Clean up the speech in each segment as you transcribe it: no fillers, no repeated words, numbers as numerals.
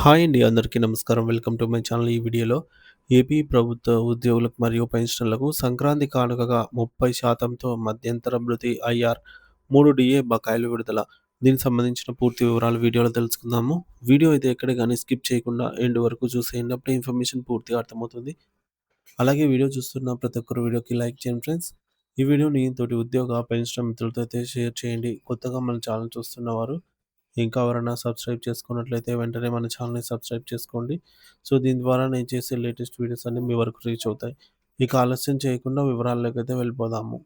Hi అండి. అందరికీ నమస్కారం. Welcome to my channel. ఈ వీడియోలో ఏపీ ప్రభుత్వ ఉద్యోగులకు మరియు పెన్షనర్లకు సంక్రాంతి కానుకగా 30%తో మధ్యంతర భృతి ఐఆర్ 3 డిఏ బకాయిలు విడుదల. దీనికి సంబంధించిన పూర్తి వివరాలు వీడియోలో తెలుసుకుందాము. వీడియో అయితే ఎక్కడ గాని స్కిప్ చేయకుండా ఎండ్ వరకు చూసేయండి. అప్పుడే ఇన్ఫర్మేషన్ పూర్తిగా అర్థమవుతుంది. అలాగే వీడియో చూస్తున్న ప్రతి ఒక్కరు వీడియోకి లైక్ చేయండి ఫ్రెండ్స్. ఈ వీడియోని తోటి ఉద్యోగ, పెన్షన్ మిత్రులతో అయితే షేర్ చేయండి. కొత్తగా మన ఛానల్ చూస్తున్నవారు ఇంకా ఎవరైనా సబ్స్క్రైబ్ చేసుకున్నట్లయితే వెంటనే మన ఛానల్‌ని సబ్స్క్రైబ్ చేసుకోండి. సో, దీని ద్వారా నేను చేసే లేటెస్ట్ వీడియోస్ అన్నీ మీ వరకు రీచ్ అవుతాయి. ఇక ఆలస్యం చేయకుండా వివరాల్లోకైతే వెళ్ళిపోదాము.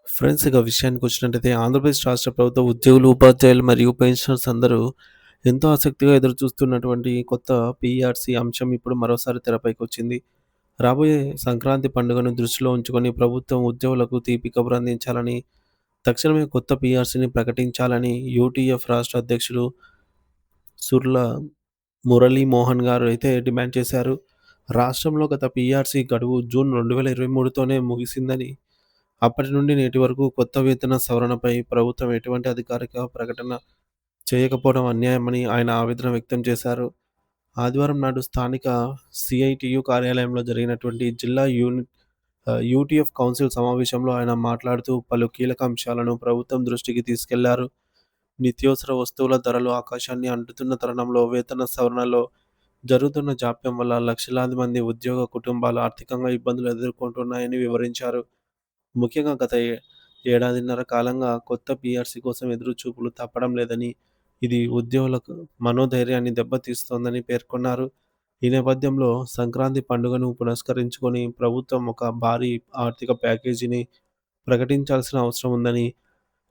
ఫ్రెండ్స్, ఇక విషయానికొచ్చినట్టయితే ఆంధ్రప్రదేశ్ రాష్ట్ర ప్రభుత్వ ఉద్యోగులు, ఉపాధ్యాయులు మరియు పెన్షనర్స్ అందరూ ఎంతో ఆసక్తిగా ఎదురుచూస్తున్నటువంటి కొత్త పీఆర్సీ అంశం ఇప్పుడు మరోసారి తెరపైకొచ్చింది. రాబోయే సంక్రాంతి పండుగను దృష్టిలో ఉంచుకొని ప్రభుత్వం ఉద్యోగులకు తీపి కబురు అందించాలని, తక్షణమే కొత్త పీఆర్సీని ప్రకటించాలని యూటీఎఫ్ రాష్ట్ర అధ్యక్షులు సుర్ల మురళీమోహన్ గారు అయితే డిమాండ్ చేశారు. రాష్ట్రంలో గత పీఆర్సీ గడువు జూన్ 2023తోనే ముగిసిందని, అప్పటి నుండి నేటి వరకు కొత్త వేతన సవరణపై ప్రభుత్వం ఎటువంటి అధికారిక ప్రకటన చేయకపోవడం అన్యాయమని ఆయన ఆవేదన వ్యక్తం చేశారు. ఆదివారం నాడు స్థానిక సిఐటియు కార్యాలయంలో జరిగినటువంటి జిల్లా యూటీఎఫ్ కౌన్సిల్ సమావేశంలో ఆయన మాట్లాడుతూ పలు కీలక అంశాలను ప్రభుత్వం దృష్టికి తీసుకెళ్లారు. నిత్యావసర వస్తువుల ధరలు ఆకాశాన్ని అంటుతున్న తరుణంలో వేతన సవరణలో జరుగుతున్న జాప్యం వల్ల లక్షలాది మంది ఉద్యోగ కుటుంబాలు ఆర్థికంగా ఇబ్బందులు ఎదుర్కొంటున్నాయని వివరించారు. ముఖ్యంగా గత ఏడాదిన్నర కాలంగా కొత్త పీఆర్సీ కోసం ఎదురుచూపులు తప్పడం లేదని, ఇది ఉద్యోగులకు మనోధైర్యాన్ని దెబ్బతీస్తోందని పేర్కొన్నారు. ఈ నేపథ్యంలో సంక్రాంతి పండుగను పురస్కరించుకొని ప్రభుత్వం ఒక భారీ ఆర్థిక ప్యాకేజీని ప్రకటించాల్సిన అవసరం ఉందని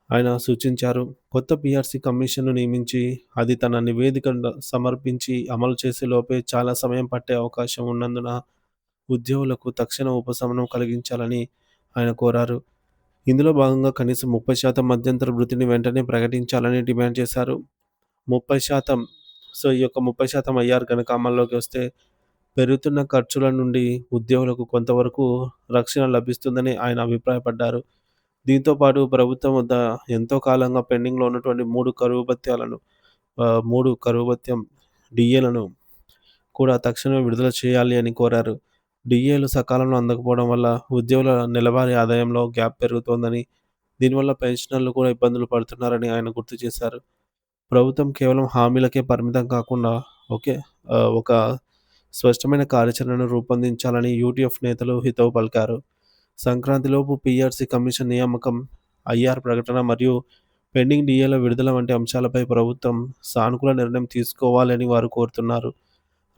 ఆయన సూచించారు. కొత్త పీఆర్సీ కమిషన్‌ను నియమించి, అది తన నివేదికను సమర్పించి అమలు చేసేలోపే చాలా సమయం పట్టే అవకాశం ఉన్నందున ఉద్యోగులకు తక్షణ ఉపశమనం కలిగించాలని ఆయన కోరారు. ఇందులో భాగంగా కనీసం 30% మధ్యంతర భృతిని వెంటనే ప్రకటించాలని డిమాండ్ చేశారు. 30%. సో, ఈ యొక్క 30% ఐఆర్ గనక అమల్లోకి వస్తే పెరుగుతున్న ఖర్చుల నుండి ఉద్యోగులకు కొంతవరకు రక్షణ లభిస్తుందని ఆయన అభిప్రాయపడ్డారు. దీంతో పాటు ప్రభుత్వం వద్ద ఎంతో కాలంగా పెండింగ్‌లో ఉన్నటువంటి 3 కరువు భత్యం డీఏలను కూడా తక్షణమే విడుదల చేయాలి అని కోరారు. డీఏలు సకాలంలో అందకపోవడం వల్ల ఉద్యోగుల నెలవారీ ఆదాయంలో గ్యాప్ పెరుగుతోందని, దీనివల్ల పెన్షనర్లు కూడా ఇబ్బందులు పడుతున్నారని ఆయన గుర్తు చేశారు. ప్రభుత్వం కేవలం హామీలకే పరిమితం కాకుండా ఒక స్పష్టమైన కార్యాచరణను రూపొందించాలని యూటీఎఫ్ నేతలు హితవు పలికారు. సంక్రాంతిలోపు పీఆర్సీ కమిషన్ నియామకం, ఐఆర్ ప్రకటన మరియు పెండింగ్ డీఏల విడుదల వంటి అంశాలపై ప్రభుత్వం సానుకూల నిర్ణయం తీసుకోవాలని వారు కోరుతున్నారు.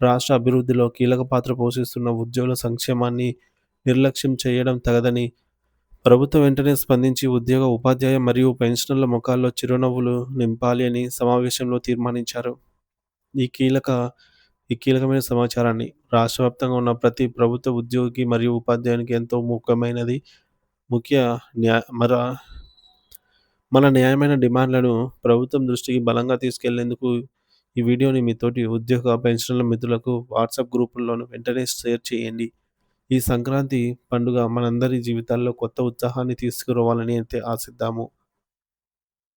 రాష్ట్ర అభివృద్ధిలో కీలక పాత్ర పోషిస్తున్న ఉద్యోగుల సంక్షేమాన్ని నిర్లక్ష్యం చేయడం తగదని, ప్రభుత్వం వెంటనే స్పందించి ఉద్యోగ, ఉపాధ్యాయ మరియు పెన్షనర్ల ముఖాల్లో చిరునవ్వులు నింపాలి అని సమావేశంలో తీర్మానించారు. ఈ కీలక ఈ కీలకమైన సమాచారాన్ని రాష్ట్ర వ్యాప్తంగా ఉన్న ప్రతి ప్రభుత్వ ఉద్యోగికి మరియు ఉపాధ్యాయునికి ఎంతో ముఖ్యమైనది. ముఖ్య న్యా మర మన న్యాయమైన డిమాండ్లను ప్రభుత్వం దృష్టికి బలంగా తీసుకెళ్లేందుకు ఈ వీడియోని మీతోటి ఉద్యోగ, పెన్షనర్ల మిత్రులకు వాట్సాప్ గ్రూపుల్లోను వెంటనే షేర్ చేయండి. ఈ సంక్రాంతి పండుగ మనందరి జీవితాల్లో కొత్త ఉత్సాహాన్ని తీసుకురావాలని అయితే ఆశిద్దాము.